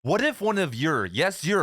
What if one of your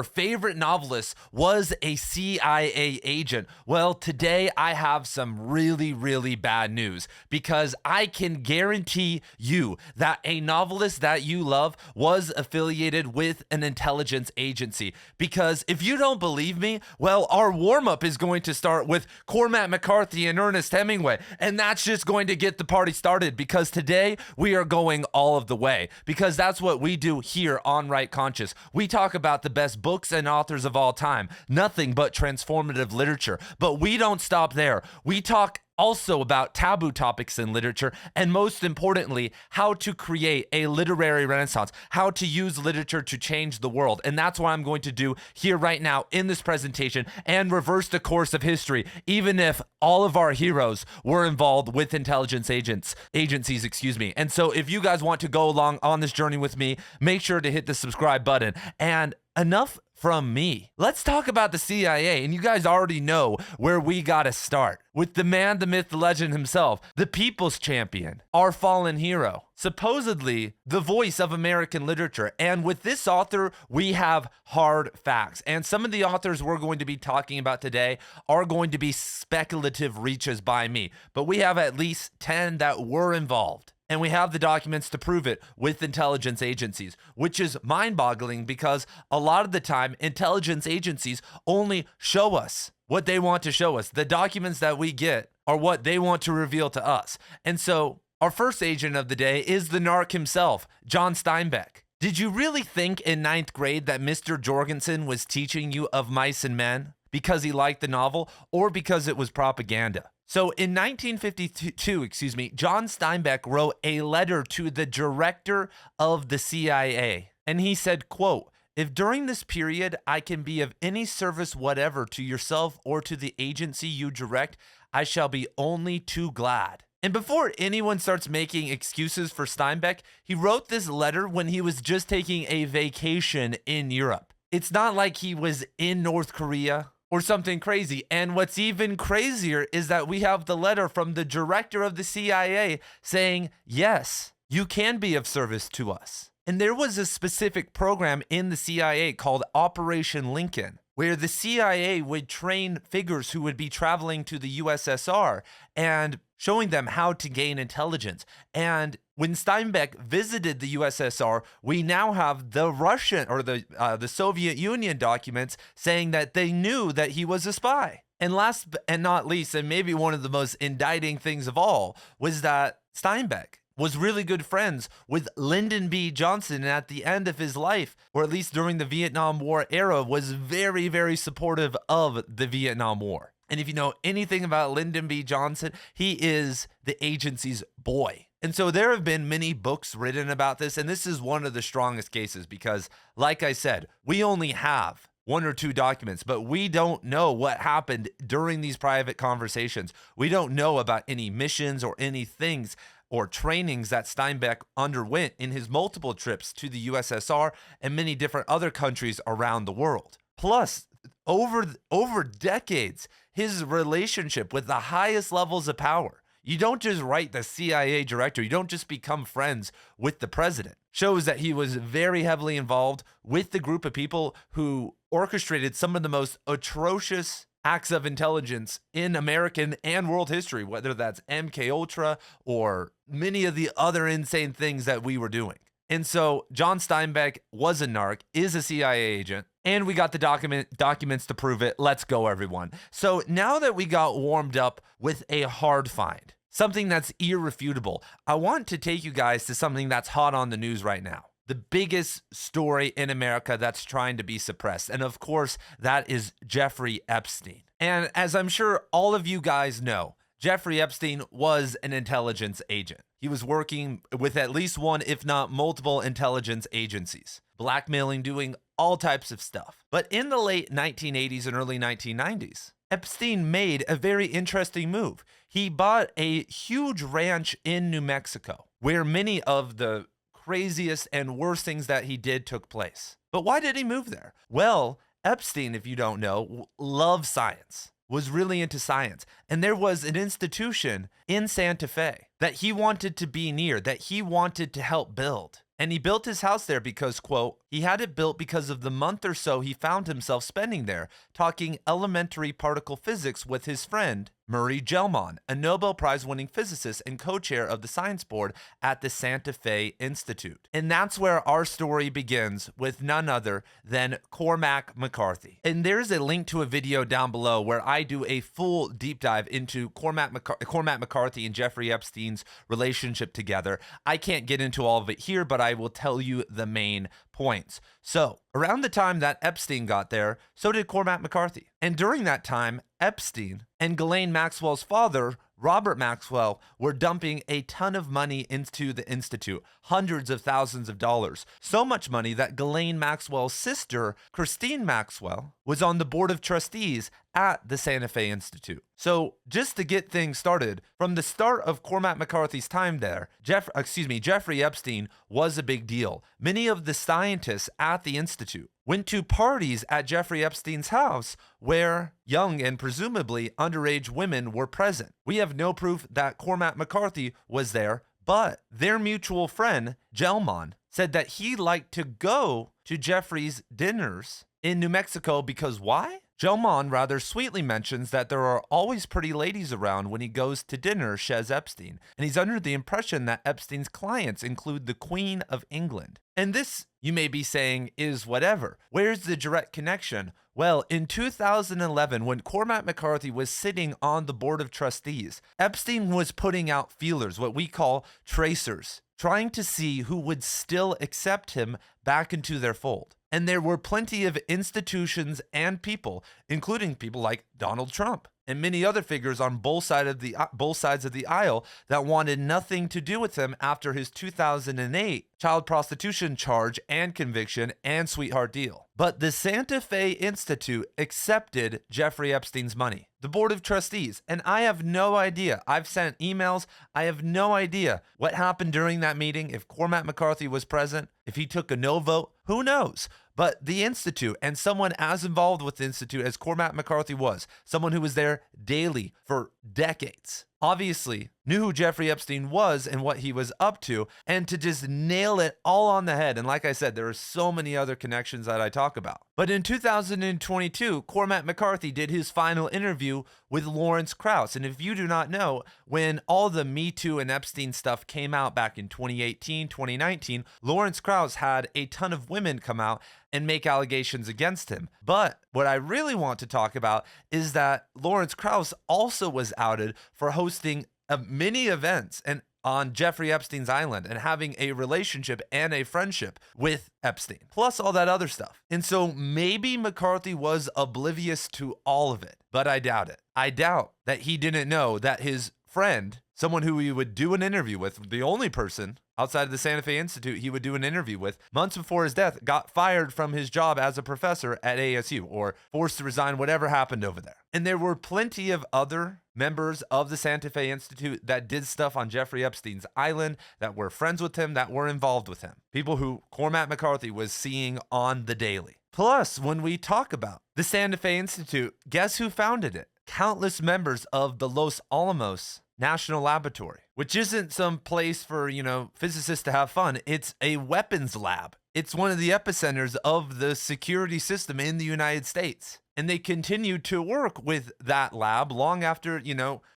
favorite novelists was a CIA agent? Well, today I have some really, really bad news because I can guarantee you that a novelist that you love was affiliated with an intelligence agency. Because if you don't believe me, well, our warm-up is going to start with Cormac, McCarthy, and Ernest Hemingway. And that's just going to get the party started because today we are going all of the way because that's what we do here on Right Conscious. We talk about the best books and authors of all time, nothing but transformative literature. But we don't stop there. We talk also about taboo topics in literature, and most importantly, how to create a literary renaissance, how to use literature to change the world. And that's what I'm going to do here right now in this presentation and reverse the course of history, even if all of our heroes were involved with intelligence agencies. And so if you guys want to go along on this journey with me, make sure to hit the subscribe button. And enough from me. Let's talk about the CIA, and you guys already know where we gotta start. With the man, the myth, the legend himself, the people's champion, our fallen hero, supposedly the voice of American literature. And with this author, we have hard facts. And some of the authors we're going to be talking about today are going to be speculative reaches by me, but we have at least 10 that were involved. And we have the documents to prove it with intelligence agencies, which is mind-boggling because a lot of the time, intelligence agencies only show us what they want to show us. The documents that we get are what they want to reveal to us. And so our first agent of the day is the narc himself, John Steinbeck. Did you really think in 9th grade that Mr. Jorgensen was teaching you Of Mice and Men because he liked the novel or because it was propaganda? So in 1952, John Steinbeck wrote a letter to the director of the CIA. And he said, quote, "If during this period I can be of any service whatever to yourself or to the agency you direct, I shall be only too glad." And before anyone starts making excuses for Steinbeck, he wrote this letter when he was just taking a vacation in Europe. It's not like he was in North Korea or something crazy. And what's even crazier is that we have the letter from the director of the CIA saying, yes, you can be of service to us. And there was a specific program in the CIA called Operation Lincoln, where the CIA would train figures who would be traveling to the USSR and showing them how to gain intelligence. And when Steinbeck visited the USSR, we now have the Russian or the Soviet Union documents saying that they knew that he was a spy. And last and not least, and maybe one of the most indicting things of all, was that Steinbeck was really good friends with Lyndon B. Johnson, and at the end of his life, or at least during the Vietnam War era, was very, very supportive of the Vietnam War. And if you know anything about Lyndon B. Johnson, he is the agency's boy. And so there have been many books written about this, and this is one of the strongest cases because, like I said, we only have one or two documents, but we don't know what happened during these private conversations. We don't know about any missions or any things or trainings that Steinbeck underwent in his multiple trips to the USSR and many different other countries around the world. Plus, over decades, his relationship with the highest levels of power, you don't just write the CIA director, you don't just become friends with the president, shows that he was very heavily involved with the group of people who orchestrated some of the most atrocious acts of intelligence in American and world history, whether that's MK Ultra or many of the other insane things that we were doing. And so John Steinbeck was a narc, is a CIA agent, and we got the documents to prove it. Let's go, everyone. So now that we got warmed up with a hard find, something that's irrefutable, I want to take you guys to something that's hot on the news right now. The biggest story in America that's trying to be suppressed. And of course, that is Jeffrey Epstein. And as I'm sure all of you guys know, Jeffrey Epstein was an intelligence agent. He was working with at least one, if not multiple intelligence agencies, blackmailing, doing all types of stuff. But in the late 1980s and early 1990s, Epstein made a very interesting move. He bought a huge ranch in New Mexico, where many of the craziest and worst things that he did took place. But why did he move there? Well, Epstein, if you don't know, loved science, was really into science. And there was an institution in Santa Fe that he wanted to be near, that he wanted to help build. And he built his house there because, quote, he had it built because of the month or so he found himself spending there, talking elementary particle physics with his friend, Murray Gell-Mann, a Nobel Prize-winning physicist and co-chair of the science board at the Santa Fe Institute. And that's where our story begins, with none other than Cormac McCarthy. And there's a link to a video down below where I do a full deep dive into Cormac McCarthy and Jeffrey Epstein's relationship together. I can't get into all of it here, but I will tell you the main points. So, around the time that Epstein got there, so did Cormac McCarthy. And during that time, Epstein and Ghislaine Maxwell's father, Robert Maxwell, were dumping a ton of money into the Institute, hundreds of thousands of dollars. So much money that Ghislaine Maxwell's sister, Christine Maxwell, was on the board of trustees at the Santa Fe Institute. So just to get things started, from the start of Cormac McCarthy's time there, Jeffrey Epstein was a big deal. Many of the scientists at the Institute went to parties at Jeffrey Epstein's house where young and presumably underage women were present. We have no proof that Cormac McCarthy was there, but their mutual friend, Gell-Mann, said that he liked to go to Jeffrey's dinners in New Mexico because why? Gell-Mann rather sweetly mentions that there are always pretty ladies around when he goes to dinner, says Epstein, and he's under the impression that Epstein's clients include the Queen of England. And this, you may be saying, is whatever. Where's the direct connection? Well, in 2011, when Cormac McCarthy was sitting on the board of trustees, Epstein was putting out feelers, what we call tracers, trying to see who would still accept him back into their fold. And there were plenty of institutions and people, including people like Donald Trump and many other figures on both sides of the aisle that wanted nothing to do with him after his 2008 child prostitution charge and conviction and sweetheart deal. But the Santa Fe Institute accepted Jeffrey Epstein's money, the board of trustees, and I have no idea. I've sent emails. I have no idea what happened during that meeting, if Cormac McCarthy was present, if he took a no vote, who knows? But the Institute, and someone as involved with the Institute as Cormac McCarthy was, someone who was there daily for decades, obviously knew who Jeffrey Epstein was and what he was up to, and to just nail it all on the head. And like I said, there are so many other connections that I talk about. But in 2022, Cormac McCarthy did his final interview with Lawrence Krauss. And if you do not know, when all the Me Too and Epstein stuff came out back in 2018, 2019, Lawrence Krauss had a ton of women come out and make allegations against him. But what I really want to talk about is that Lawrence Krauss also was outed for hosting many events and on Jeffrey Epstein's island and having a relationship and a friendship with Epstein, plus all that other stuff. And so maybe McCarthy was oblivious to all of it, but I doubt it. I doubt that he didn't know that his friend, someone who he would do an interview with, the only person outside of the Santa Fe Institute he would do an interview with, months before his death, got fired from his job as a professor at ASU or forced to resign, whatever happened over there. And there were plenty of other members of the Santa Fe Institute that did stuff on Jeffrey Epstein's island, that were friends with him, that were involved with him. People who Cormac McCarthy was seeing on the daily. Plus, when we talk about the Santa Fe Institute, guess who founded it? Countless members of the Los Alamos National Laboratory, which isn't some place for, physicists to have fun. It's a weapons lab. It's one of the epicenters of the security system in the United States. And they continued to work with that lab long after,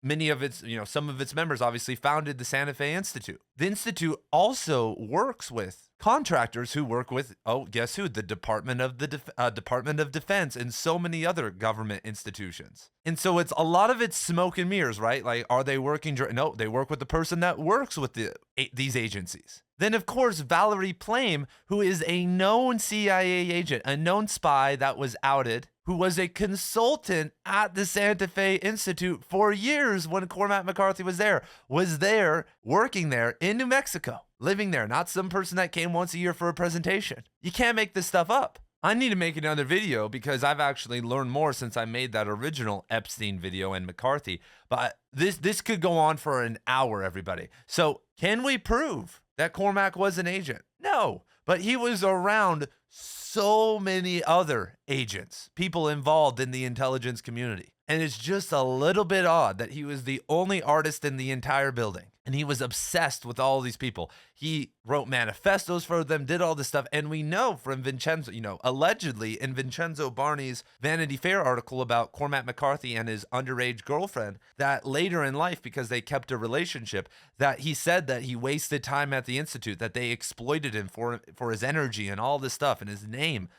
many of its, some of its members obviously founded the Santa Fe Institute. The Institute also works with contractors who work with, guess who? The Department of Defense and so many other government institutions. And so it's a lot of it's smoke and mirrors, right? Like, are they working? No, they work with the person that works with these agencies. Then, of course, Valerie Plame, who is a known CIA agent, a known spy that was outed, who was a consultant at the Santa Fe Institute for years when Cormac McCarthy was there, working there in New Mexico, living there, not some person that came once a year for a presentation. You can't make this stuff up. I need to make another video because I've actually learned more since I made that original Epstein video and McCarthy. But this could go on for an hour, everybody. So can we prove that Cormac was an agent? No, but he was around so many other agents, people involved in the intelligence community. And it's just a little bit odd that he was the only artist in the entire building. And he was obsessed with all these people. He wrote manifestos for them, did all this stuff. And we know from Vincenzo, allegedly in Vincenzo Barney's Vanity Fair article about Cormac McCarthy and his underage girlfriend, that later in life, because they kept a relationship, that he said that he wasted time at the Institute, that they exploited him for his energy and all this stuff and his name.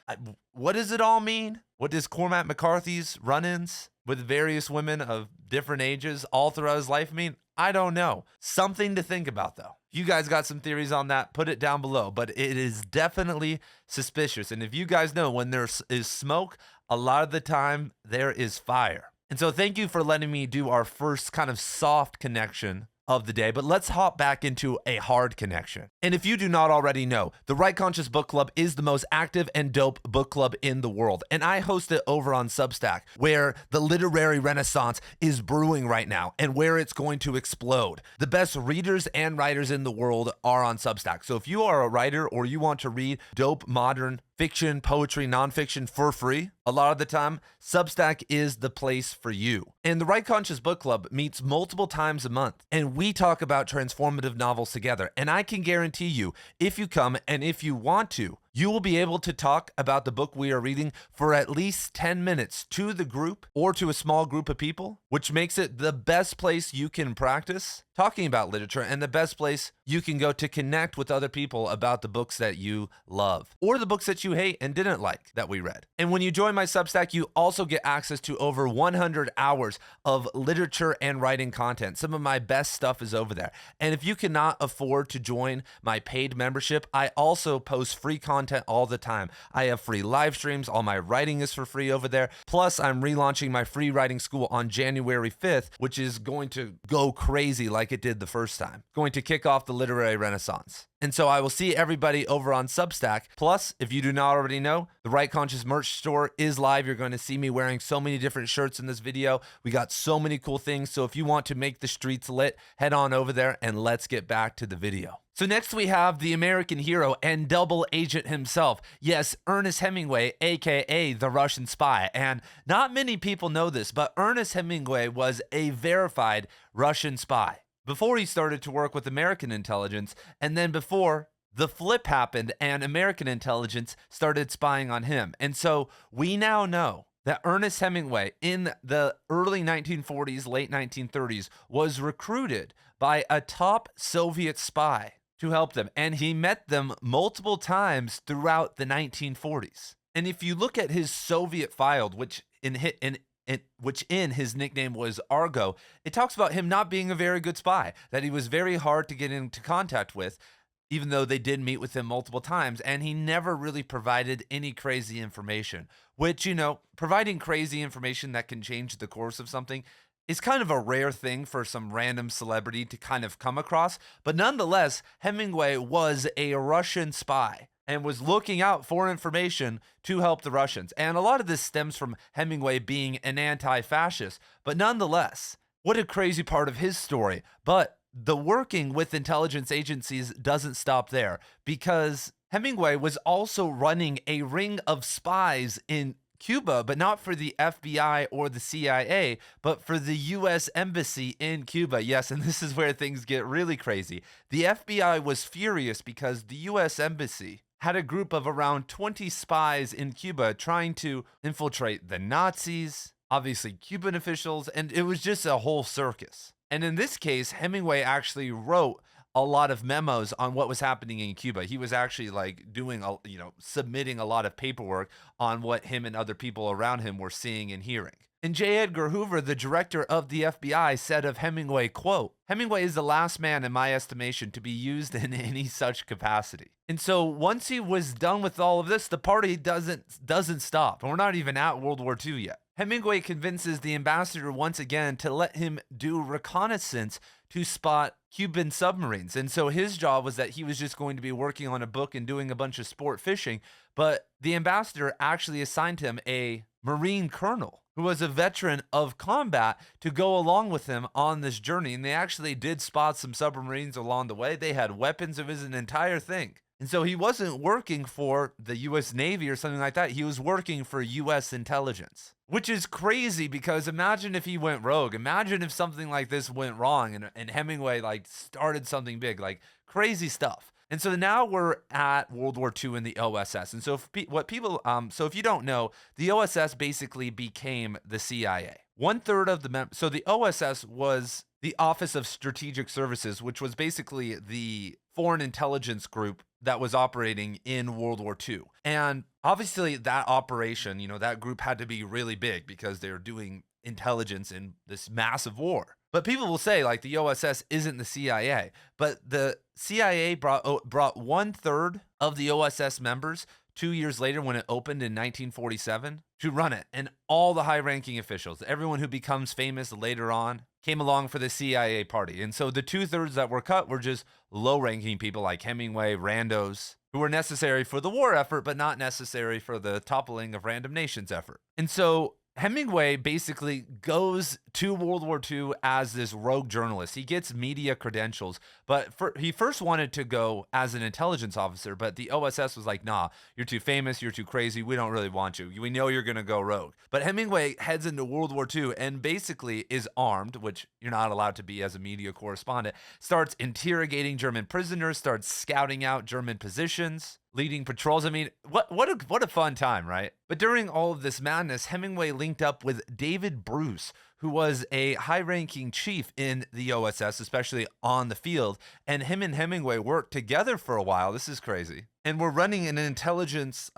What does it all mean? What does Cormac McCarthy's run-ins with various women of different ages all throughout his life mean? I don't know. Something to think about, though. If you guys got some theories on that, put it down below. But it is definitely suspicious. And if you guys know, when there is smoke, a lot of the time there is fire. And so thank you for letting me do our first kind of soft connection of the day, but let's hop back into a hard connection. And if you do not already know, the Right Conscious Book Club is the most active and dope book club in the world. And I host it over on Substack, where the literary renaissance is brewing right now and where it's going to explode. The best readers and writers in the world are on Substack. So if you are a writer or you want to read dope, modern fiction, poetry, nonfiction for free, a lot of the time, Substack is the place for you. And the Right Conscious Book Club meets multiple times a month, and we talk about transformative novels together. And I can guarantee you, if you come and if you want to, you will be able to talk about the book we are reading for at least 10 minutes to the group or to a small group of people, which makes it the best place you can practice talking about literature and the best place you can go to connect with other people about the books that you love or the books that you hate and didn't like that we read. And when you join my Substack, you also get access to over 100 hours of literature and writing content. Some of my best stuff is over there. And if you cannot afford to join my paid membership, I also post free content all the time. I have free live streams. All my writing is for free over there. Plus, I'm relaunching my free writing school on January 5th, which is going to go crazy like it did the first time. Going to kick off the literary renaissance. And so I will see everybody over on Substack. Plus, if you do not already know, the Right Conscious merch store is live. You're going to see me wearing so many different shirts in this video. We got so many cool things. So if you want to make the streets lit, head on over there and let's get back to the video. So next we have the American hero and double agent himself. Yes, Ernest Hemingway, aka the Russian spy. And not many people know this, but Ernest Hemingway was a verified Russian spy before he started to work with American intelligence, and then before the flip happened and American intelligence started spying on him. And so we now know that Ernest Hemingway in the early 1940s, late 1930s was recruited by a top Soviet spy to help them. And he met them multiple times throughout the 1940s. And if you look at his Soviet file, which in his nickname was Argo, it talks about him not being a very good spy, that he was very hard to get into contact with, even though they did meet with him multiple times, and he never really provided any crazy information, which, providing crazy information that can change the course of something is kind of a rare thing for some random celebrity to kind of come across. But nonetheless, Hemingway was a Russian spy and was looking out for information to help the Russians. And a lot of this stems from Hemingway being an anti-fascist. But nonetheless, what a crazy part of his story. But the working with intelligence agencies doesn't stop there, because Hemingway was also running a ring of spies in Cuba, but not for the FBI or the CIA, but for the U.S. Embassy in Cuba. Yes, and this is where things get really crazy. The FBI was furious because the U.S. Embassy had a group of around 20 spies in Cuba trying to infiltrate the Nazis, obviously Cuban officials, and it was just a whole circus. And in this case, Hemingway actually wrote a lot of memos on what was happening in Cuba. He was actually submitting a lot of paperwork on what him and other people around him were seeing and hearing. And J. Edgar Hoover, the director of the FBI, said of Hemingway, quote, "Hemingway is the last man, in my estimation, to be used in any such capacity." And so once he was done with all of this, the party doesn't stop. And we're not even at World War II yet. Hemingway convinces the ambassador once again to let him do reconnaissance to spot Cuban submarines. And so his job was that he was just going to be working on a book and doing a bunch of sport fishing. But the ambassador actually assigned him a Marine colonel who was a veteran of combat to go along with him on this journey. And they actually did spot some submarines along the way. They had weapons. It was an entire thing. And so he wasn't working for the US Navy or something like that. He was working for US intelligence, which is crazy because imagine if he went rogue. Imagine if something like this went wrong and Hemingway like started something big, like crazy stuff. And so now we're at World War II in the OSS. And so if you don't know, the OSS basically became the CIA. 1/3 of the members. So the OSS was the Office of Strategic Services, which was basically the foreign intelligence group that was operating in World War II. And obviously that operation, that group had to be really big because they were doing intelligence in this massive war. But people will say like the OSS isn't the CIA, but the CIA brought 1/3 of the OSS members 2 years later when it opened in 1947 to run it. And all the high-ranking officials, everyone who becomes famous later on, came along for the CIA party. And so the 2/3 that were cut were just low-ranking people like Hemingway, randos, who were necessary for the war effort, but not necessary for the toppling of random nations effort. And so Hemingway basically goes to World War II as this rogue journalist. He gets media credentials, but he first wanted to go as an intelligence officer, but the OSS was like, nah, you're too famous, you're too crazy, we don't really want you. We know you're going to go rogue. But Hemingway heads into World War II and basically is armed, which you're not allowed to be as a media correspondent, starts interrogating German prisoners, starts scouting out German positions, leading patrols. I mean, what a fun time, right? But during all of this madness, Hemingway linked up with David Bruce, who was a high-ranking chief in the OSS, especially on the field, and him and Hemingway worked together for a while. This is crazy. And we're running an intelligence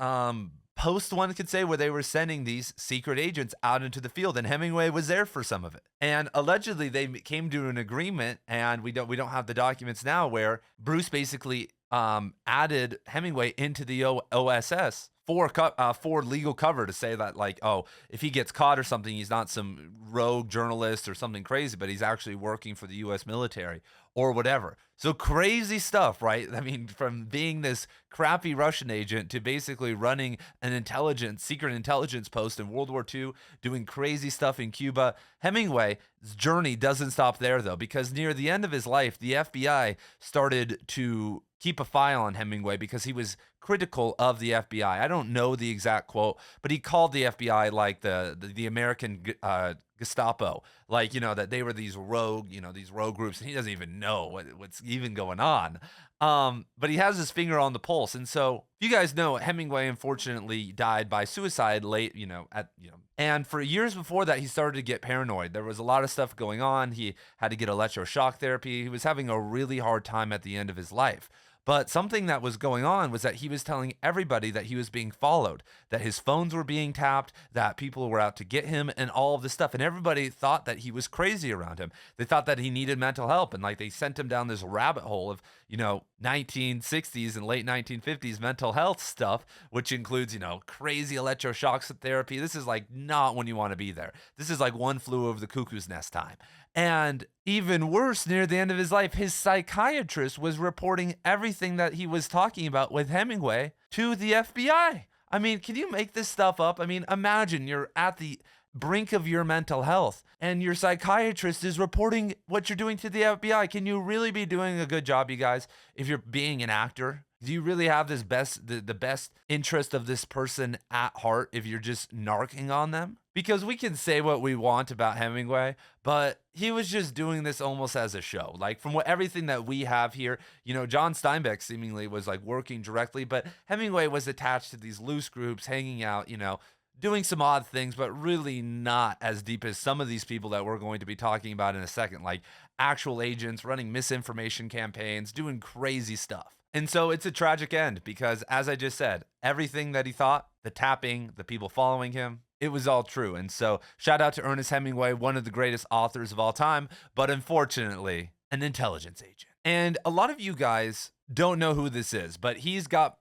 post, one could say, where they were sending these secret agents out into the field, and Hemingway was there for some of it. And allegedly, they came to an agreement, and we don't have the documents now, where Bruce basically added Hemingway into the OSS for legal cover to say that, like, oh, if he gets caught or something, he's not some rogue journalist or something crazy, but he's actually working for the U.S. military or whatever. So crazy stuff, right? I mean, from being this crappy Russian agent to basically running an secret intelligence post in World War II, doing crazy stuff in Cuba. Hemingway's journey doesn't stop there, though, because near the end of his life, the FBI started to keep a file on Hemingway because he was critical of the FBI. I don't know the exact quote, but he called the FBI like the American Gestapo, like, that they were these rogue groups, and he doesn't even know what's even going on. But he has his finger on the pulse. And so you guys know Hemingway unfortunately died by suicide late, and for years before that, he started to get paranoid. There was a lot of stuff going on. He had to get electroshock therapy. He was having a really hard time at the end of his life. But something that was going on was that he was telling everybody that he was being followed, that his phones were being tapped, that people were out to get him, and all of this stuff. And everybody thought that he was crazy around him. They thought that he needed mental help. And like they sent him down this rabbit hole of, 1960s and late 1950s mental health stuff, which includes, crazy electroshock therapy. This is like not when you want to be there. This is like one flew over the cuckoo's nest time. And even worse, near the end of his life, his psychiatrist was reporting everything that he was talking about with Hemingway to the FBI. I mean, can you make this stuff up? I mean, imagine you're at the brink of your mental health and your psychiatrist is reporting what you're doing to the FBI. Can you really be doing a good job, you guys, if you're being an actor? Do you really have the best interest of this person at heart if you're just narking on them? Because we can say what we want about Hemingway, but he was just doing this almost as a show. Like from everything that we have here, John Steinbeck seemingly was like working directly, but Hemingway was attached to these loose groups, hanging out, doing some odd things, but really not as deep as some of these people that we're going to be talking about in a second, like actual agents running misinformation campaigns, doing crazy stuff. And so it's a tragic end because, as I just said, everything that he thought, the tapping, the people following him, it was all true. And so shout out to Ernest Hemingway, one of the greatest authors of all time, but unfortunately, an intelligence agent. And a lot of you guys don't know who this is, but he's got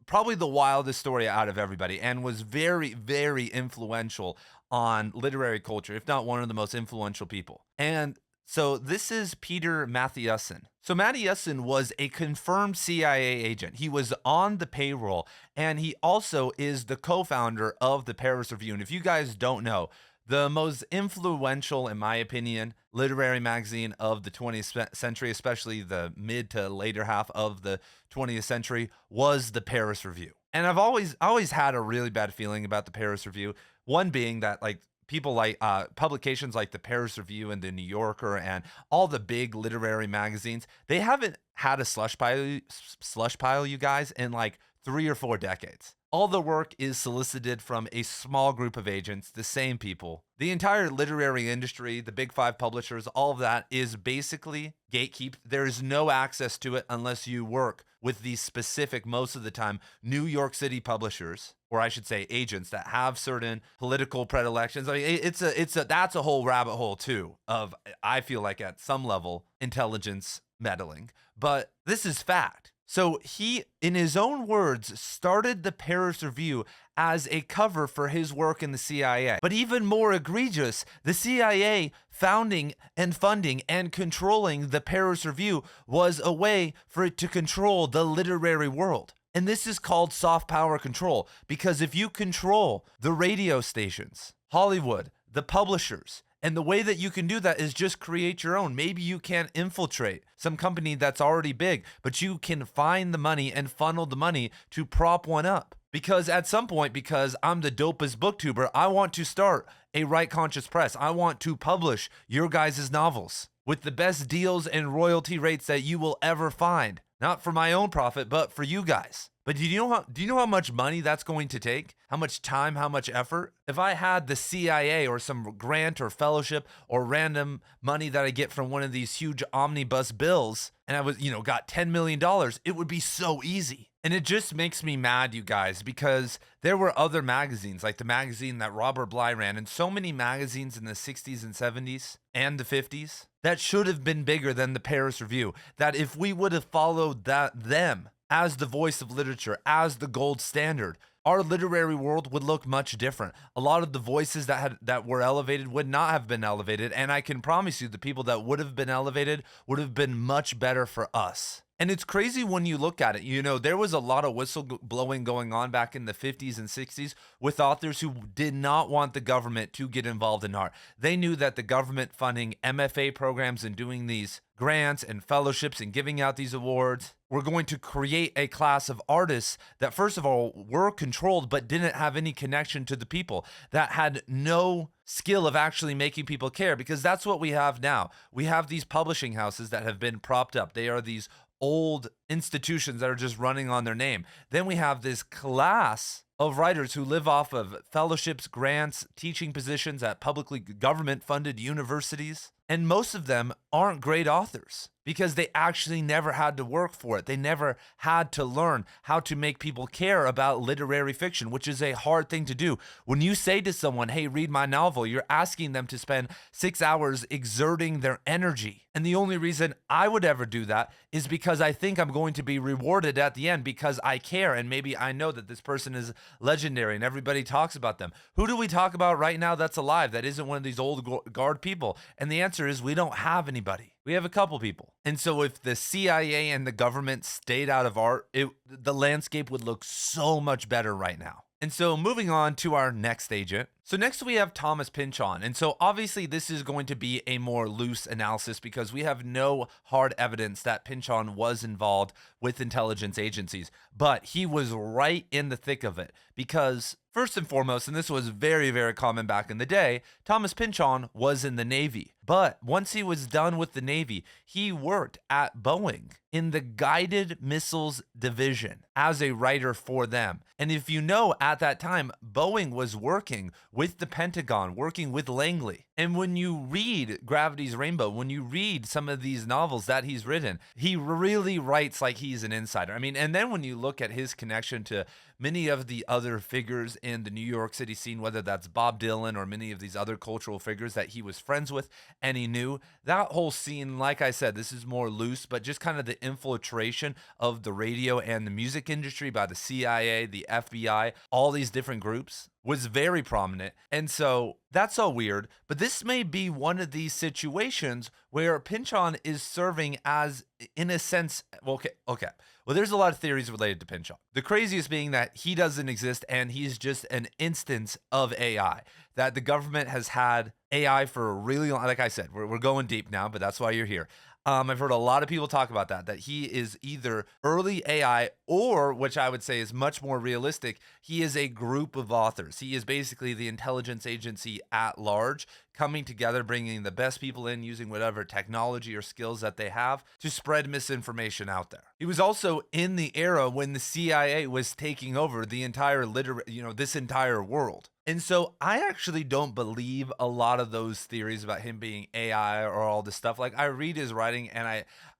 probably the wildest story out of everybody and was very, very influential on literary culture, if not one of the most influential people. And so this is Peter Matthiessen. So Matthiessen was a confirmed CIA agent. He was on the payroll, and he also is the co-founder of the Paris Review. And if you guys don't know, the most influential, in my opinion, literary magazine of the 20th century, especially the mid to later half of the 20th century, was the Paris Review. And I've always had a really bad feeling about the Paris Review. One being that like people like publications like the Paris Review and the New Yorker and all the big literary magazines, they haven't had a slush pile, you guys, in like 3 or 4 decades. All the work is solicited from a small group of agents, the same people. The entire literary industry, the big 5 publishers, all of that is basically gatekeep. There is no access to it unless you work with these specific, most of the time, New York City publishers, or I should say agents that have certain political predilections. I mean, that's a whole rabbit hole too of, I feel like at some level, intelligence meddling. But this is fact. So he, in his own words, started the Paris Review as a cover for his work in the CIA. But even more egregious, the CIA founding and funding and controlling the Paris Review was a way for it to control the literary world. And this is called soft power control, because if you control the radio stations, Hollywood, the publishers, and the way that you can do that is just create your own. Maybe you can't infiltrate some company that's already big, but you can find the money and funnel the money to prop one up. Because at some point, because I'm the dopest booktuber, I want to start a right conscious press. I want to publish your guys' novels with the best deals and royalty rates that you will ever find. Not for my own profit, but for you guys. But do you know how much money that's going to take? How much time, how much effort? If I had the CIA or some grant or fellowship or random money that I get from one of these huge omnibus bills and I was, got $10 million, it would be so easy. And it just makes me mad, you guys, because there were other magazines, like the magazine that Robert Bly ran, and so many magazines in the 60s and 70s and the 50s that should have been bigger than the Paris Review, that if we would have followed them as the voice of literature, as the gold standard, our literary world would look much different. A lot of the voices that were elevated would not have been elevated, and I can promise you the people that would have been elevated would have been much better for us. And it's crazy when you look at it. There was a lot of whistleblowing going on back in the 50s and 60s with authors who did not want the government to get involved in art. They knew that the government funding MFA programs and doing these grants and fellowships and giving out these awards were going to create a class of artists that, first of all, were controlled but didn't have any connection to the people, that had no skill of actually making people care, because that's what we have now. We have these publishing houses that have been propped up. They are these old institutions that are just running on their name. Then we have this class of writers who live off of fellowships, grants, teaching positions at publicly government-funded universities. And most of them aren't great authors because they actually never had to work for it. They never had to learn how to make people care about literary fiction, which is a hard thing to do. When you say to someone, hey, read my novel, you're asking them to spend 6 hours exerting their energy. And the only reason I would ever do that is because I think I'm going to be rewarded at the end because I care. And maybe I know that this person is legendary and everybody talks about them. Who do we talk about right now that's alive that isn't one of these old guard people? And the answer is we don't have anybody. We have a couple people. And so if the CIA and the government stayed out of art, the landscape would look so much better right now. And so moving on to our next agent. So next we have Thomas Pynchon. And so obviously this is going to be a more loose analysis because we have no hard evidence that Pynchon was involved with intelligence agencies. But he was right in the thick of it because first and foremost, and this was very, very common back in the day, Thomas Pynchon was in the Navy. But once he was done with the Navy, he worked at Boeing in the Guided Missiles Division as a writer for them. And if you know, at that time, Boeing was working with the Pentagon, working with Langley. And when you read Gravity's Rainbow, when you read some of these novels that he's written, he really writes like he's an insider. I mean, and then when you look at his connection to many of the other figures in the New York City scene, whether that's Bob Dylan or many of these other cultural figures that he was friends with and he knew, that whole scene, like I said, this is more loose, but just kind of the infiltration of the radio and the music industry by the CIA, the FBI, all these different groups was very prominent. And so that's all weird, but this may be one of these situations where Pynchon is serving as in a sense, well, okay. Well, there's a lot of theories related to Pynchon. The craziest being that he doesn't exist and he's just an instance of AI. That the government has had AI for a really long, like I said, we're going deep now, but that's why you're here. I've heard a lot of people talk about that he is either early AI or, which I would say is much more realistic, he is a group of authors. He is basically the intelligence agency at large coming together, bringing the best people in, using whatever technology or skills that they have to spread misinformation out there. He was also in the era when the CIA was taking over the entire this entire world. And so I actually don't believe a lot of those theories about him being AI or all this stuff. Like, I read his writing and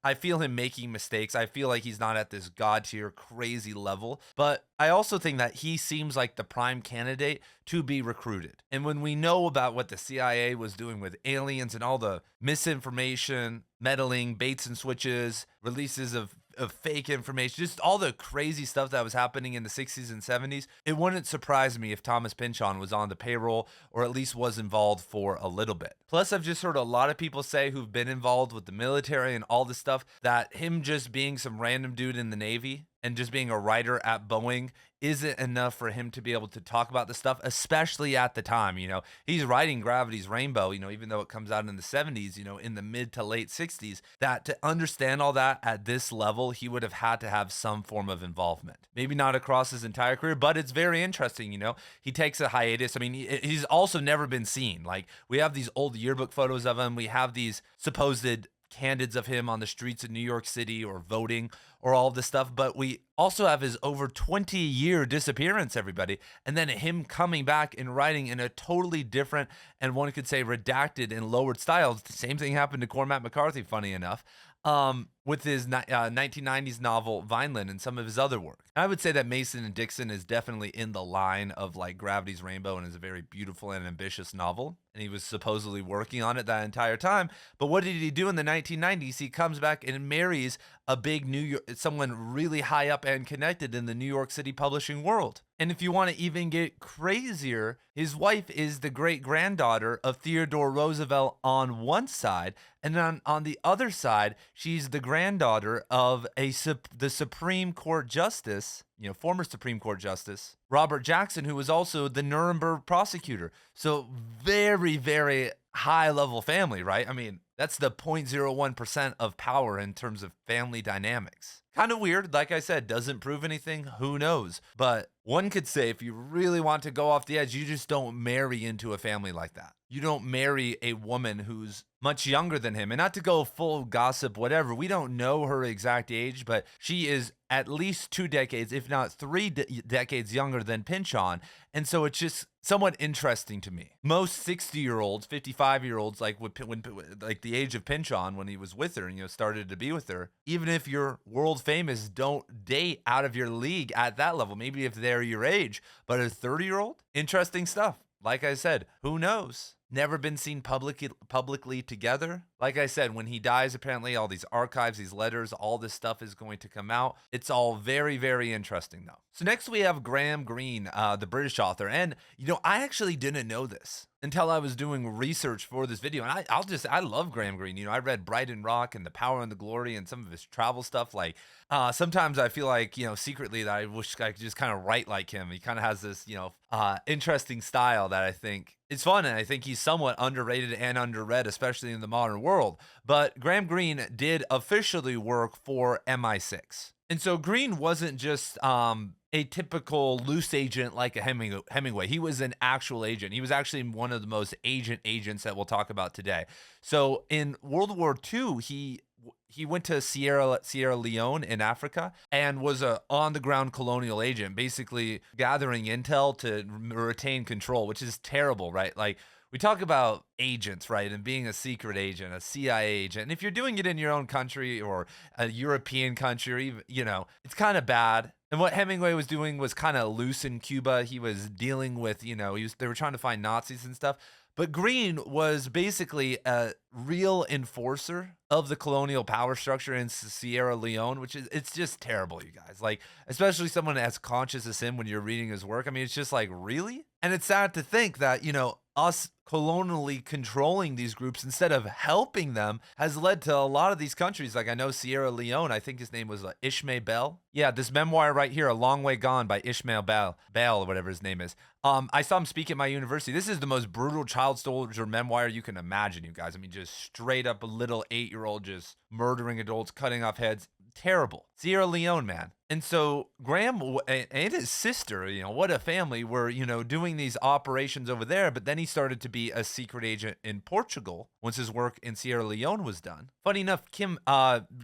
I feel him making mistakes. I feel like he's not at this god tier crazy level, but I also think that he seems like the prime candidate to be recruited. And when we know about what the CIA was doing with aliens and all the misinformation, meddling, baits and switches, releases of fake information, just all the crazy stuff that was happening in the 60s and 70s, it wouldn't surprise me if Thomas Pynchon was on the payroll or at least was involved for a little bit. Plus, I've just heard a lot of people say who've been involved with the military and all this stuff that him just being some random dude in the Navy and just being a writer at Boeing isn't enough for him to be able to talk about this stuff, especially at the time. He's writing Gravity's Rainbow, even though it comes out in the 70s, in the mid to late 60s, that to understand all that at this level, he would have had to have some form of involvement. Maybe not across his entire career, but it's very interesting. He takes a hiatus. I mean, he's also never been seen. Like, we have these old yearbook photos of him. We have these supposed candids of him on the streets of New York City or voting or all of this stuff, but we also have his over 20-year disappearance, everybody, and then him coming back and writing in a totally different and one could say redacted and lowered style. The same thing happened to Cormac McCarthy, funny enough, with his 1990s novel Vineland and some of his other work. I would say that Mason and Dixon is definitely in the line of like Gravity's Rainbow and is a very beautiful and ambitious novel. And he was supposedly working on it that entire time. But what did he do in the 1990s? He comes back and marries a big someone really high up and connected in the New York City publishing world. And if you want to even get crazier, his wife is the great-granddaughter of Theodore Roosevelt on one side, and then on the other side, she's the granddaughter of the Supreme Court Justice, former Supreme Court Justice, Robert Jackson, who was also the Nuremberg prosecutor. So very, very high-level family, right? I mean, that's the 0.01% of power in terms of family dynamics. Kind of weird. Like I said, doesn't prove anything. Who knows? But one could say if you really want to go off the edge, you just don't marry into a family like that. You don't marry a woman who's much younger than him. And not to go full gossip, whatever, we don't know her exact age, but she is at least 2 decades, if not 3 decades younger than Pynchon. And so it's just somewhat interesting to me. Most 60-year-olds, 55-year-olds, like when like the age of Pynchon when he was with her and started to be with her, even if you're world famous, don't date out of your league at that level. Maybe if they're your age, but a 30-year-old, interesting stuff. Like I said, who knows? Never been seen publicly together. Like I said, when he dies, apparently all these archives, these letters, all this stuff is going to come out. It's all very, very interesting, though. So next we have Graham Greene, the British author. And, I actually didn't know this until I was doing research for this video. And I love Graham Greene. I read Brighton Rock and The Power and the Glory and some of his travel stuff. Like, sometimes I feel like, secretly that I wish I could just kind of write like him. He kind of has this, interesting style that I think it's fun, and I think he's somewhat underrated and underread, especially in the modern world. But Graham Greene did officially work for MI6. And so Greene wasn't just a typical loose agent like a Hemingway. He was an actual agent. He was actually one of the most agents that we'll talk about today. So in World War II, he went to Sierra Leone in Africa and was a on-the-ground colonial agent, basically gathering intel to retain control, which is terrible, right? Like, we talk about agents, right, and being a secret agent, a CIA agent. And if you're doing it in your own country or a European country, or even, it's kind of bad. And what Hemingway was doing was kind of loose in Cuba. He was dealing with, they were trying to find Nazis and stuff. But Greene was basically a real enforcer of the colonial power structure in Sierra Leone, it's just terrible, you guys. Like, especially someone as conscious as him when you're reading his work. I mean, it's just like, really? And it's sad to think that, us colonially controlling these groups instead of helping them has led to a lot of these countries. Like I know Sierra Leone, I think his name was Ishmael Bell. Yeah, this memoir right here, A Long Way Gone by Ishmael Bell, or whatever his name is. I saw him speak at my university. This is the most brutal child soldier memoir you can imagine, you guys. I mean, just straight up a little 8-year-old just murdering adults, cutting off heads. Terrible. Sierra Leone, man. And so Graham and his sister, what a family, were, doing these operations over there. But then he started to be a secret agent in Portugal once his work in Sierra Leone was done. Funny enough,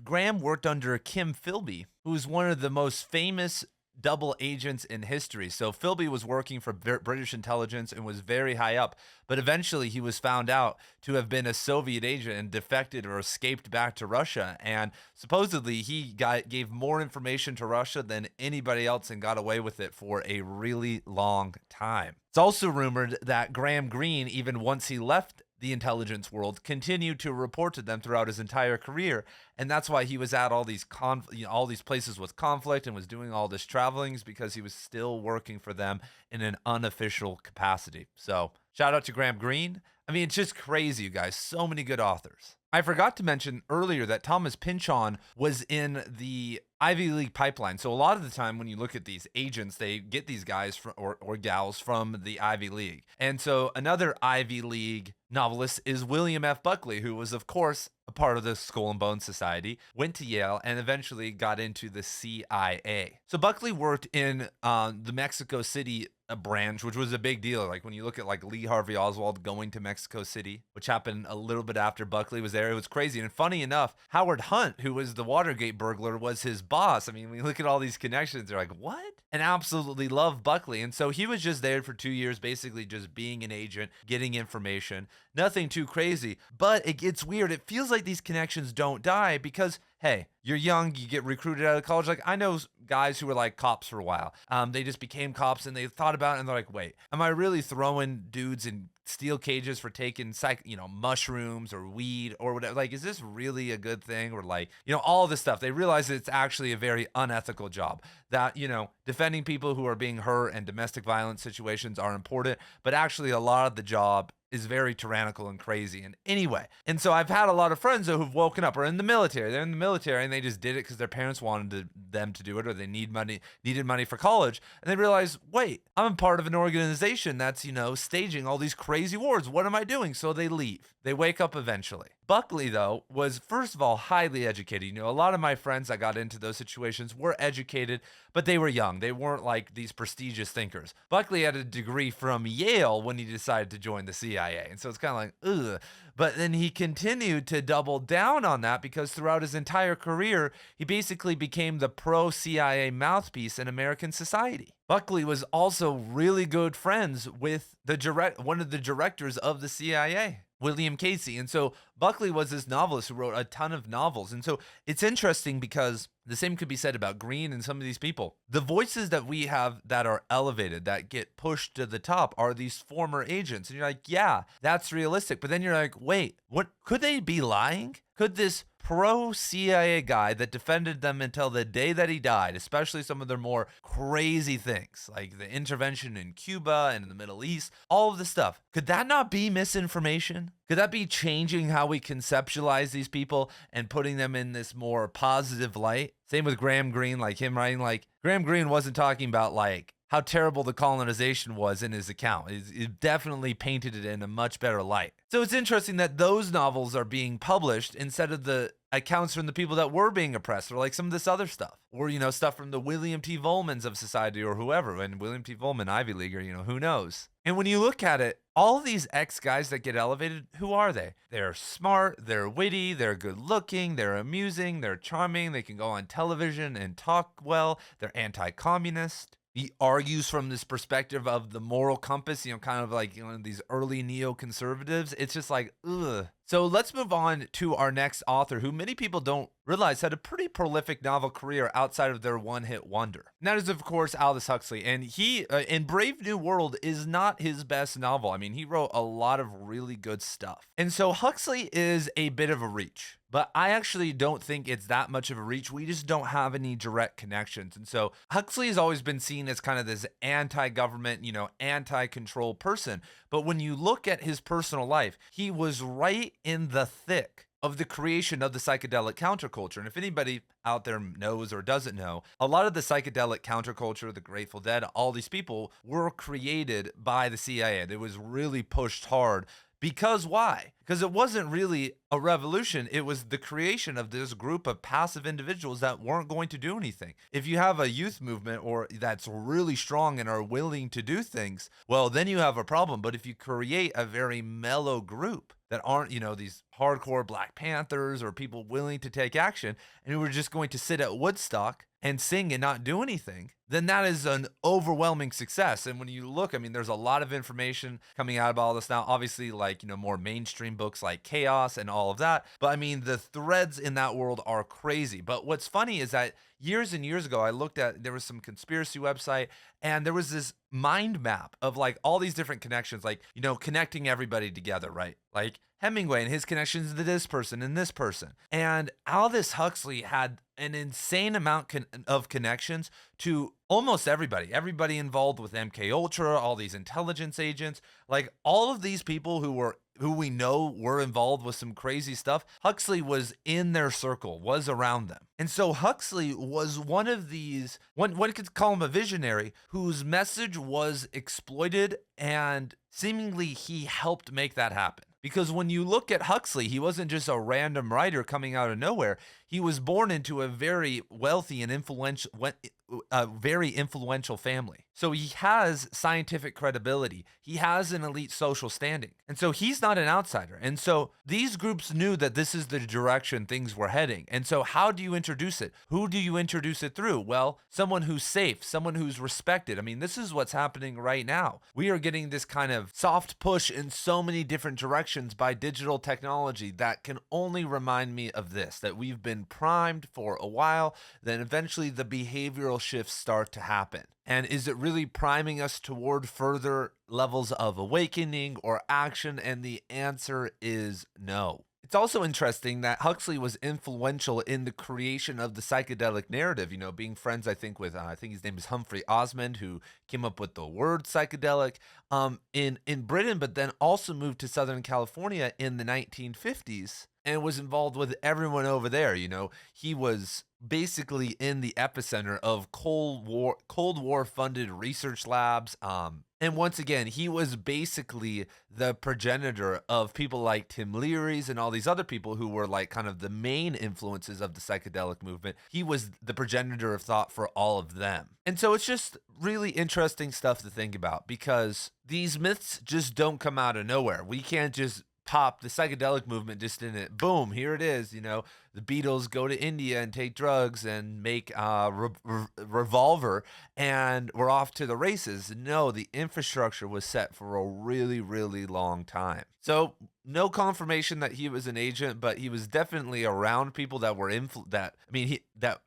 Graham worked under Kim Philby, who's one of the most famous double agents in history. So Philby was working for British intelligence and was very high up, but eventually he was found out to have been a Soviet agent and defected or escaped back to Russia. And supposedly he gave more information to Russia than anybody else and got away with it for a really long time. It's also rumored that Graham Greene, even once he left the intelligence world, continued to report to them throughout his entire career, and that's why he was at all these all these places with conflict and was doing all this traveling, because he was still working for them in an unofficial capacity. So shout out to Graham Greene. I mean, it's just crazy, you guys. So many good authors. I forgot to mention earlier that Thomas Pynchon was in the Ivy League pipeline. So a lot of the time when you look at these agents, they get these guys or gals from the Ivy League. And so another Ivy League novelist is William F. Buckley, who was, of course, a part of the Skull and Bones Society, went to Yale, and eventually got into the CIA. So Buckley worked in the Mexico City branch, which was a big deal. Like when you look at like Lee Harvey Oswald going to Mexico City, which happened a little bit after Buckley was there, it was crazy. And funny enough, Howard Hunt, who was the Watergate burglar, was his boss. I mean, when you look at all these connections, they're like, what? And absolutely love Buckley. And so he was just there for 2 years, basically just being an agent, getting information, nothing too crazy. But it gets weird. It feels like these connections don't die because, hey, you're young, you get recruited out of college. Like I know guys who were like cops for a while. They just became cops and they thought about it and they're like, wait, am I really throwing dudes in steel cages for taking mushrooms or weed or whatever? Like, is this really a good thing? Or like, all this stuff. They realize that it's actually a very unethical job, that, defending people who are being hurt and domestic violence situations are important, but actually a lot of the job is very tyrannical and crazy. And anyway, and so I've had a lot of friends who've woken up or in the military. They're in the military and they just did it because their parents wanted them to do it, or they needed money for college. And they realize, wait, I'm a part of an organization that's, staging all these crazy wars. What am I doing? So they leave. They wake up eventually. Buckley, though, was, first of all, highly educated. A lot of my friends that got into those situations were educated, but they were young. They weren't like these prestigious thinkers. Buckley had a degree from Yale when he decided to join the CIA. And so it's kind of like, ugh. But then he continued to double down on that because throughout his entire career, he basically became the pro-CIA mouthpiece in American society. Buckley was also really good friends with one of the directors of the CIA, William Casey. And so Buckley was this novelist who wrote a ton of novels. And so it's interesting because the same could be said about Greene and some of these people. The voices that we have that are elevated, that get pushed to the top, are these former agents. And you're like, yeah, that's realistic. But then you're like, wait, what could they be lying? Could this pro-CIA guy that defended them until the day that he died, especially some of their more crazy things, like the intervention in Cuba and in the Middle East, all of this stuff, could that not be misinformation? Could that be changing how we conceptualize these people and putting them in this more positive light? Same with Graham Greene, like him writing, like Graham Greene wasn't talking about like how terrible the colonization was in his account. It definitely painted it in a much better light. So it's interesting that those novels are being published instead of the accounts from the people that were being oppressed, or like some of this other stuff, or, stuff from the William T. Volmans of society or whoever. And William T. Volman, Ivy Leaguer, who knows? And when you look at it, all of these ex-guys that get elevated, who are they? They're smart, they're witty, they're good looking, they're amusing, they're charming, they can go on television and talk well, they're anti-communist. He argues from this perspective of the moral compass, kind of like, these early neoconservatives. It's just like, ugh. So let's move on to our next author, who many people don't realize had a pretty prolific novel career outside of their one-hit wonder. And that is, of course, Aldous Huxley. And he, in Brave New World, is not his best novel. I mean, he wrote a lot of really good stuff. And so Huxley is a bit of a reach. but I actually don't think it's that much of a reach. We just don't have any direct connections. And so Huxley has always been seen as kind of this anti-government, anti-control person. But when you look at his personal life, he was right in the thick of the creation of the psychedelic counterculture. And if anybody out there knows or doesn't know, a lot of the psychedelic counterculture, the Grateful Dead, all these people were created by the CIA. It was really pushed hard. Because why? Because it wasn't really a revolution. It was the creation of this group of passive individuals that weren't going to do anything. If you have a youth movement or that's really strong and are willing to do things, well, then you have a problem. But if you create a very mellow group that aren't, these hardcore Black Panthers or people willing to take action, and who are just going to sit at Woodstock and sing and not do anything, then that is an overwhelming success. And when you look, there's a lot of information coming out about all this now, obviously, like, more mainstream books like Chaos and all of that. But the threads in that world are crazy. But what's funny is that years and years ago, there was some conspiracy website, and there was this mind map of like all these different connections, like, connecting everybody together, right? Like Hemingway and his connections to this person and this person. And Aldous Huxley had an insane amount of connections to almost everybody involved with MK Ultra, all these intelligence agents, like all of these people who we know were involved with some crazy stuff. Huxley was in their circle, was around them. And so Huxley was one of these, one could call him a visionary, whose message was exploited, and seemingly he helped make that happen. Because when you look at Huxley, he wasn't just a random writer coming out of nowhere. He was born into a very wealthy and very influential family. So he has scientific credibility. He has an elite social standing. And so he's not an outsider. And so these groups knew that this is the direction things were heading. And so how do you introduce it? Who do you introduce it through? Well, someone who's safe, someone who's respected. This is what's happening right now. We are getting this kind of soft push in so many different directions by digital technology that can only remind me of this, that we've been primed for a while, then eventually the behavioral shifts start to happen. And is it really priming us toward further levels of awakening or action? And the answer is no. It's also interesting that Huxley was influential in the creation of the psychedelic narrative, being friends, I think, with, I think his name is Humphrey Osmond, who came up with the word psychedelic in Britain, but then also moved to Southern California in the 1950s and was involved with everyone over there. He was basically in the epicenter of Cold War funded research labs. And once again, he was basically the progenitor of people like Tim Leary's and all these other people who were like kind of the main influences of the psychedelic movement. He was the progenitor of thought for all of them. And so it's just really interesting stuff to think about, because these myths just don't come out of nowhere. We can't just pop the psychedelic movement just in it. Boom, here it is. The Beatles go to India and take drugs and make Revolver, and we're off to the races. No, the infrastructure was set for a really, really long time. So no confirmation that he was an agent, but he was definitely around people that were that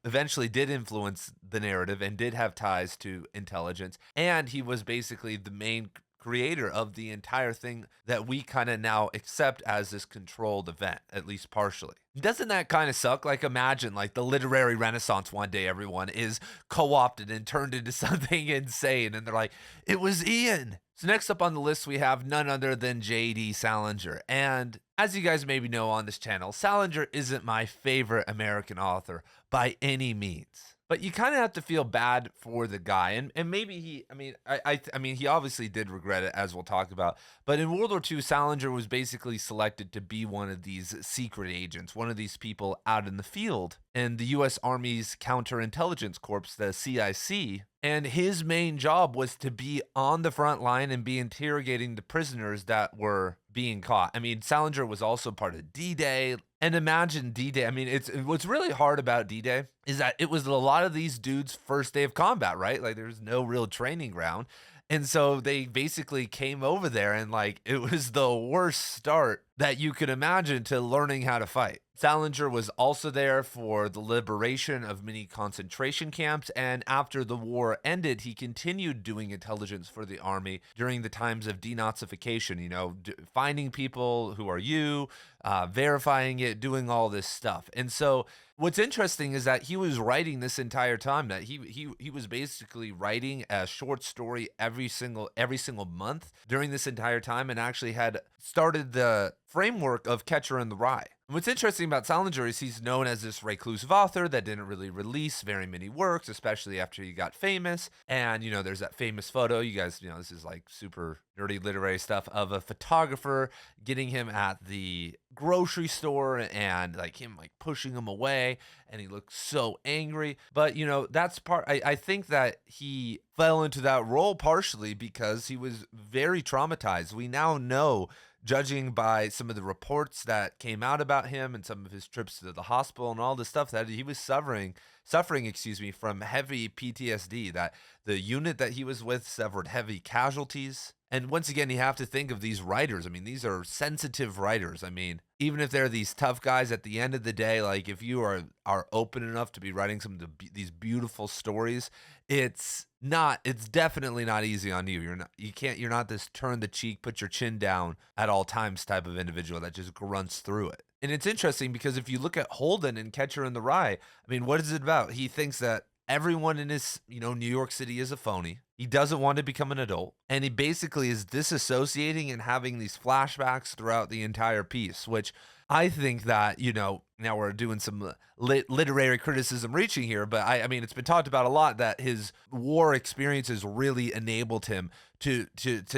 eventually did influence the narrative and did have ties to intelligence. And he was basically the main creator of the entire thing that we kind of now accept as this controlled event, at least partially. Doesn't that kind of suck? Like, imagine like the literary renaissance one day, everyone is co-opted and turned into something insane, and they're like, it was Ian. So next up on the list, we have none other than J.D. Salinger. And as you guys maybe know on this channel, Salinger isn't my favorite American author by any means. But you kind of have to feel bad for the guy, and maybe he obviously did regret it, as we'll talk about. But in World War II, Salinger was basically selected to be one of these secret agents, one of these people out in the field in the U.S. Army's Counterintelligence Corps, the CIC. And his main job was to be on the front line and be interrogating the prisoners that were being caught. Salinger was also part of D-Day. And imagine D-Day. What's really hard about D-Day is that it was a lot of these dudes' first day of combat, right? Like, there's no real training ground. And so they basically came over there, and like, it was the worst start that you could imagine to learning how to fight. Salinger was also there for the liberation of many concentration camps, and after the war ended, he continued doing intelligence for the army during the times of denazification, finding people who are verifying it, doing all this stuff. And so what's interesting is that he was writing this entire time, that he was basically writing a short story every single month during this entire time, and actually had started the framework of Catcher in the Rye. And what's interesting about Salinger is he's known as this reclusive author that didn't really release very many works, especially after he got famous. And, there's that famous photo, you guys, this is like super nerdy literary stuff, of a photographer getting him at the grocery store and him pushing him away, and he looks so angry. But, that's I think that he fell into that role partially because he was very traumatized. We now know, judging by some of the reports that came out about him and some of his trips to the hospital and all this stuff, that he was suffering from heavy PTSD, that the unit that he was with suffered heavy casualties. And once again, you have to think of these writers. I mean, these are sensitive writers. I mean, even if they're these tough guys, at the end of the day, if you are open enough to be writing some of these beautiful stories, it's definitely not easy on you. You're not this turn the cheek, put your chin down at all times type of individual that just grunts through it. And it's interesting because if you look at Holden and Catcher in the Rye, I mean, what is it about? He thinks that everyone in his, New York City is a phony. He doesn't want to become an adult. And he basically is disassociating and having these flashbacks throughout the entire piece, which I think that, now we're doing some literary criticism reaching here, but I mean, it's been talked about a lot that his war experiences really enabled him to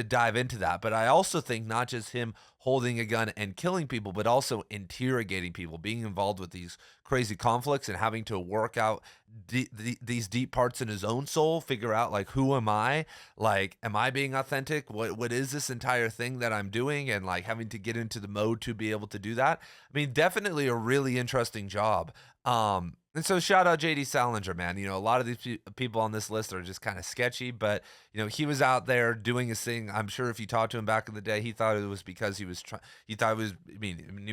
dive into that. But I also think not just him holding a gun and killing people, but also interrogating people, being involved with these crazy conflicts and having to work out these deep parts in his own soul, figure out who am I? Am I being authentic? What is this entire thing that I'm doing? And having to get into the mode to be able to do that. I mean, definitely a really interesting job. And so shout out JD Salinger, man. A lot of these people on this list are just kind of sketchy, but he was out there doing his thing. I'm sure if you talked to him back in the day, he thought it was because he was he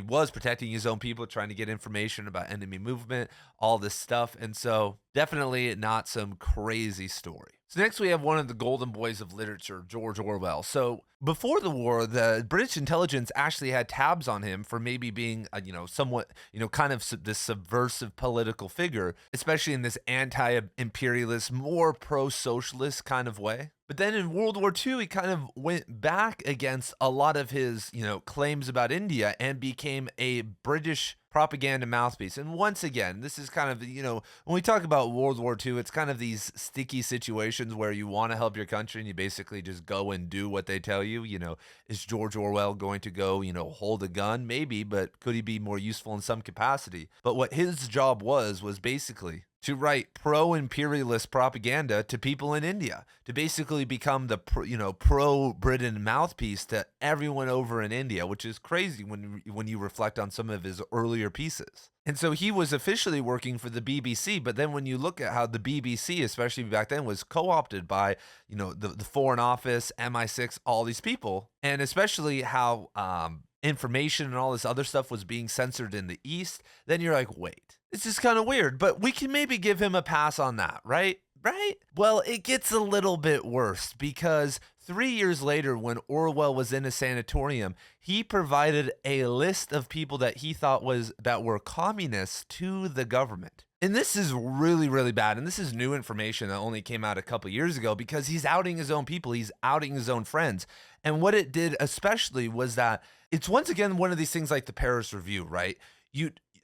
was protecting his own people, trying to get information about enemy movement, all this stuff. And so definitely not some crazy story. So next we have one of the golden boys of literature, George Orwell. So before the war, the British intelligence actually had tabs on him for maybe being, somewhat, kind of this subversive political figure, especially in this anti-imperialist, more pro-socialist kind of way. But then in World War II, he kind of went back against a lot of his, claims about India and became a British propaganda mouthpiece. And once again, this is kind of, when we talk about World War II, it's kind of these sticky situations where you want to help your country and you basically just go and do what they tell you. Is George Orwell going to go, hold a gun? Maybe, but could he be more useful in some capacity? But what his job was basically to write pro-imperialist propaganda to people in India, to basically become the pro-Britain mouthpiece to everyone over in India, which is crazy when you reflect on some of his earlier pieces. And so he was officially working for the BBC, but then when you look at how the BBC, especially back then, was co-opted by, the Foreign Office, MI6, all these people, and especially how information and all this other stuff was being censored in the East, then you're like, wait, this is kind of weird, but we can maybe give him a pass on that, right? Right? Well, it gets a little bit worse because 3 years later, when Orwell was in a sanatorium, he provided a list of people that he thought that were communists to the government. And this is really, really bad. And this is new information that only came out a couple years ago because he's outing his own people. He's outing his own friends. And what it did especially was that it's once again one of these things like the Paris Review, right?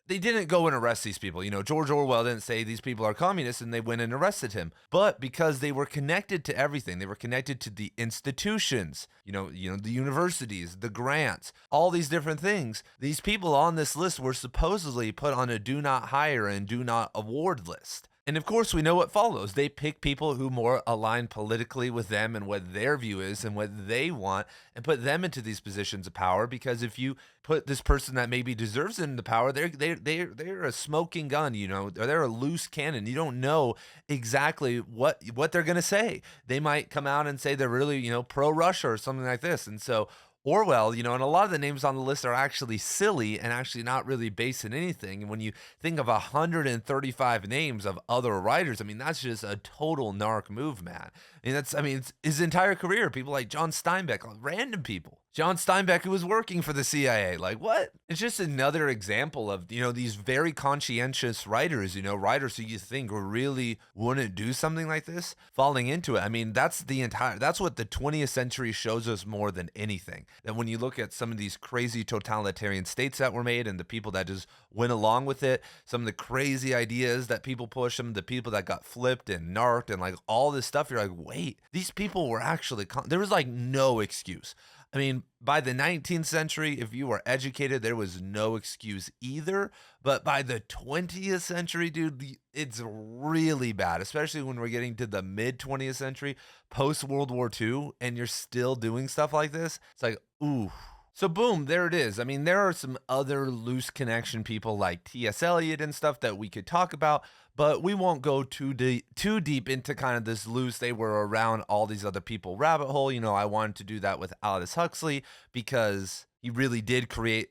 They didn't go and arrest these people. George Orwell didn't say these people are communists and they went and arrested him. But because they were connected to everything, they were connected to the institutions, the universities, the grants, all these different things. These people on this list were supposedly put on a do not hire and do not award list. And of course, we know what follows. They pick people who more align politically with them and what their view is and what they want and put them into these positions of power. Because if you put this person that maybe deserves it into power, they're a smoking gun, or they're a loose cannon. You don't know exactly what they're going to say. They might come out and say they're really, pro-Russia or something like this. And so Orwell, and a lot of the names on the list are actually silly and actually not really based in anything. And when you think of 135 names of other writers, I mean, that's just a total narc move, man. It's his entire career. People like John Steinbeck, random people. John Steinbeck, who was working for the CIA. Like, what? It's just another example of, these very conscientious writers, writers who you think really wouldn't do something like this, falling into it. I mean, that's what the 20th century shows us more than anything. That when you look at some of these crazy totalitarian states that were made and the people that just went along with it, some of the crazy ideas that people push, some of the people that got flipped and narked and like all this stuff, you're like, wait, these people were actually, there was like no excuse. I mean, by the 19th century, if you were educated, there was no excuse either. But by the 20th century, dude, it's really bad, especially when we're getting to the mid 20th century, post World War II, and you're still doing stuff like this. It's like, ooh. So boom, there it is. I mean, there are some other loose connection people like T.S. Eliot and stuff that we could talk about, but we won't go too deep into kind of this loose, they were around all these other people rabbit hole. I wanted to do that with Aldous Huxley because he really did create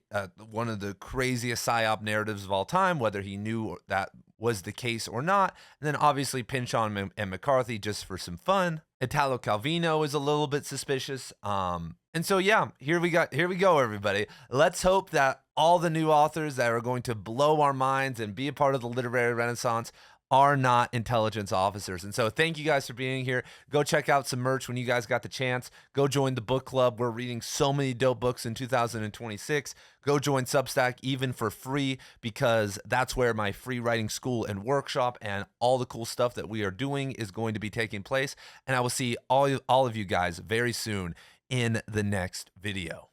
one of the craziest psyop narratives of all time, whether he knew that was the case or not. And then obviously Pynchon and McCarthy just for some fun. Italo Calvino is a little bit suspicious. And so, yeah, here we go, everybody. Let's hope that all the new authors that are going to blow our minds and be a part of the literary renaissance are not intelligence officers. And so thank you guys for being here. Go check out some merch when you guys got the chance. Go join the book club. We're reading so many dope books in 2026. Go join Substack even for free, because that's where my free writing school and workshop and all the cool stuff that we are doing is going to be taking place. And I will see all of you guys very soon in the next video.